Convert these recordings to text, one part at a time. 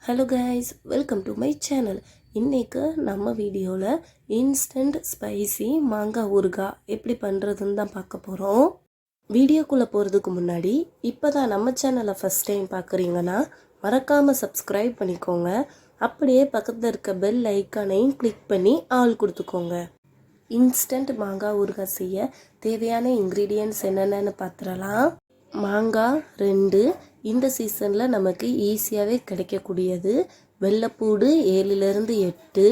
Hello guys, welcome to my channel. இன்றைக்கு நம்ம வீடியோவில் இன்ஸ்டன்ட் ஸ்பைசி மாங்காய் ஊறுகாய் எப்படி பண்ணுறதுன்னு தான் பார்க்க போகிறோம். வீடியோக்குள்ளே போகிறதுக்கு முன்னாடி இப்போ தான் நம்ம சேனலை ஃபஸ்ட் டைம் பார்க்குறீங்கன்னா மறக்காமல் சப்ஸ்கிரைப் பண்ணிக்கோங்க. அப்படியே பக்கத்தில் இருக்க பெல் ஐக்கானையும் கிளிக் பண்ணி ஆல் கொடுத்துக்கோங்க. இன்ஸ்டன்ட் மாங்காய் ஊறுகாய் செய்ய தேவையான இன்க்ரீடியன்ட்ஸ் என்னென்னு பார்த்துடலாம். மாங்காய் 2, இந்த சீசனில் நமக்கு ஈஸியாகவே கிடைக்கக்கூடியது. வெள்ளைப்பூடு 7லிருந்து 8,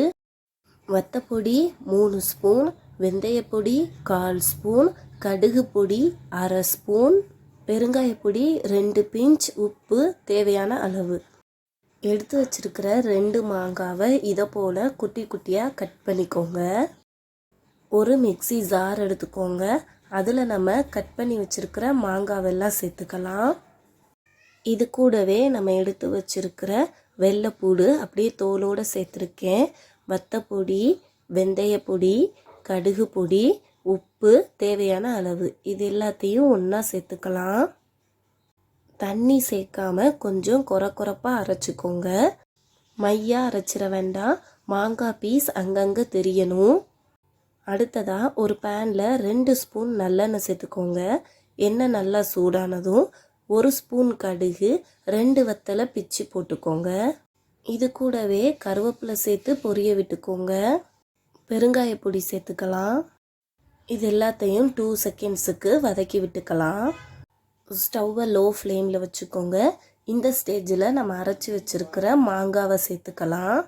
வத்தப்பொடி 3 ஸ்பூன், வெந்தயப்பொடி 1/4 ஸ்பூன், கடுகு பொடி 1/2 ஸ்பூன், பெருங்காயப்பொடி 2 பிஞ்ச், உப்பு தேவையான அளவு. எடுத்து வச்சிருக்கிற 2 மாங்காவை இதை போல் குட்டி குட்டியாக கட் பண்ணிக்கோங்க. ஒரு மிக்ஸி ஜார் எடுத்துக்கோங்க. அதில் நம்ம கட் பண்ணி வச்சுருக்கிற மாங்காவெல்லாம் சேர்த்துக்கலாம். இது கூடவே நம்ம எடுத்து வச்சுருக்கிற வெள்ளைப்பூடு அப்படியே தோலோடு சேர்த்துருக்கேன். வத்தப்பொடி, வெந்தயப்பொடி, கடுகு பொடி, உப்பு தேவையான அளவு, இது எல்லாத்தையும் ஒன்றா சேர்த்துக்கலாம். தண்ணி சேர்க்காம கொஞ்சம் கொரப்பாக அரைச்சிக்கோங்க. மையாக அரைச்சிட வேண்டாம், மாங்காய் பீஸ் அங்கங்கே தெரியணும். அடுத்ததாக ஒரு பேனில் 2 ஸ்பூன் நல்லெண்ணெய் சேர்த்துக்கோங்க. எண்ணெய் நல்லா சூடானதும் 1 ஸ்பூன் கடுகு, 2 வத்தலை பிச்சு போட்டுக்கோங்க. இது கூடவே கருவேப்பிலை சேர்த்து பொரிய விட்டுக்கோங்க. பெருங்காயப்பொடி சேர்த்துக்கலாம். இது எல்லாத்தையும் 2 செகண்ட்ஸுக்கு வதக்கி விட்டுக்கலாம். ஸ்டவ்வை லோ ஃப்ளேமில் வச்சுக்கோங்க. இந்த ஸ்டேஜில் நம்ம அரைச்சி வச்சுருக்கிற மாங்காவை சேர்த்துக்கலாம்.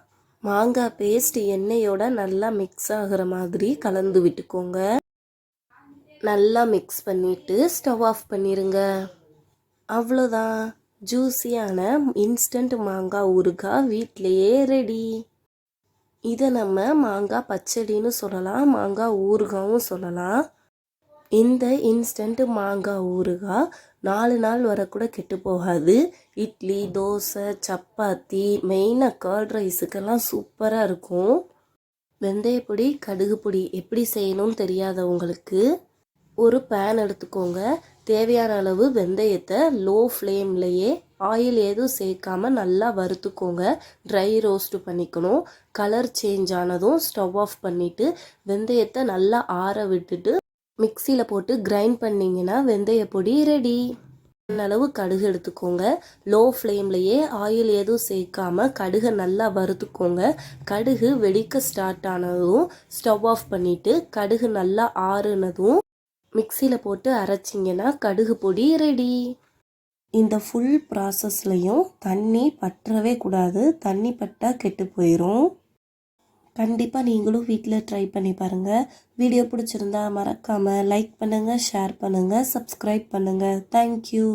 மாங்காய் பேஸ்ட் எண்ணெயோட நல்லா மிக்ஸ் ஆகிற மாதிரி கலந்து விட்டுக்கோங்க. நல்லா மிக்ஸ் பண்ணிவிட்டு ஸ்டவ் ஆஃப் பண்ணிடுங்க. அவ்வளோதான், ஜூஸியான இன்ஸ்டன்ட் மாங்காய் ஊறுகாய் வீட்டிலையே ரெடி. இதை நம்ம மாங்காய் பச்சடின்னு சொல்லலாம், மாங்காய் ஊறுகாயும் சொல்லலாம். இந்த இன்ஸ்டன்ட் மாங்காய் ஊறுகாய் 4 நாள் வரை கூட கெட்டு போகாது. இட்லி, தோசை, சப்பாத்தி, மெயினாக கர்ட் ரைஸுக்கெல்லாம் சூப்பராக இருக்கும். வெந்தயப்பொடி, கடுகு பொடி எப்படி செய்யணும்னு தெரியாதவங்களுக்கு ஒரு பேன் எடுத்துக்கோங்க. தேவையான அளவு வெந்தயத்தை லோ ஃப்ளேம்லையே ஆயில் எதுவும் சேர்க்காம நல்லா வறுத்துக்கோங்க. ட்ரை ரோஸ்ட் பண்ணிக்கணும். கலர் சேஞ்ச் ஆனதும் ஸ்டவ் ஆஃப் பண்ணிவிட்டு வெந்தயத்தை நல்லா ஆற விட்டுட்டு மிக்சியில் போட்டு கிரைண்ட் பண்ணிங்கன்னா வெந்தயப்பொடி ரெடி. அளவு கடுகு எடுத்துக்கோங்க. லோ ஃப்ளேம்லையே ஆயில் எதுவும் சேர்க்காம கடுகை நல்லா வறுத்துக்கோங்க. கடுகு வெடிக்க ஸ்டார்ட் ஆனதும் ஸ்டவ் ஆஃப் பண்ணிவிட்டு கடுகு நல்லா ஆறுனதும் மிக்சியில் போட்டு அரைச்சிங்கன்னா கடுகு பொடி ரெடி. இந்த ஃபுல் ப்ராசஸ்லையும் தண்ணி பற்றவே கூடாது. தண்ணி பட்டால் கெட்டு போயிடும். கண்டிப்பாக நீங்களும் வீட்டில் ட்ரை பண்ணி பாருங்கள். வீடியோ பிடிச்சிருந்தா மறக்காமல் லைக் பண்ணுங்கள், ஷேர் பண்ணுங்கள், சப்ஸ்கிரைப் பண்ணுங்கள். தேங்க்யூ.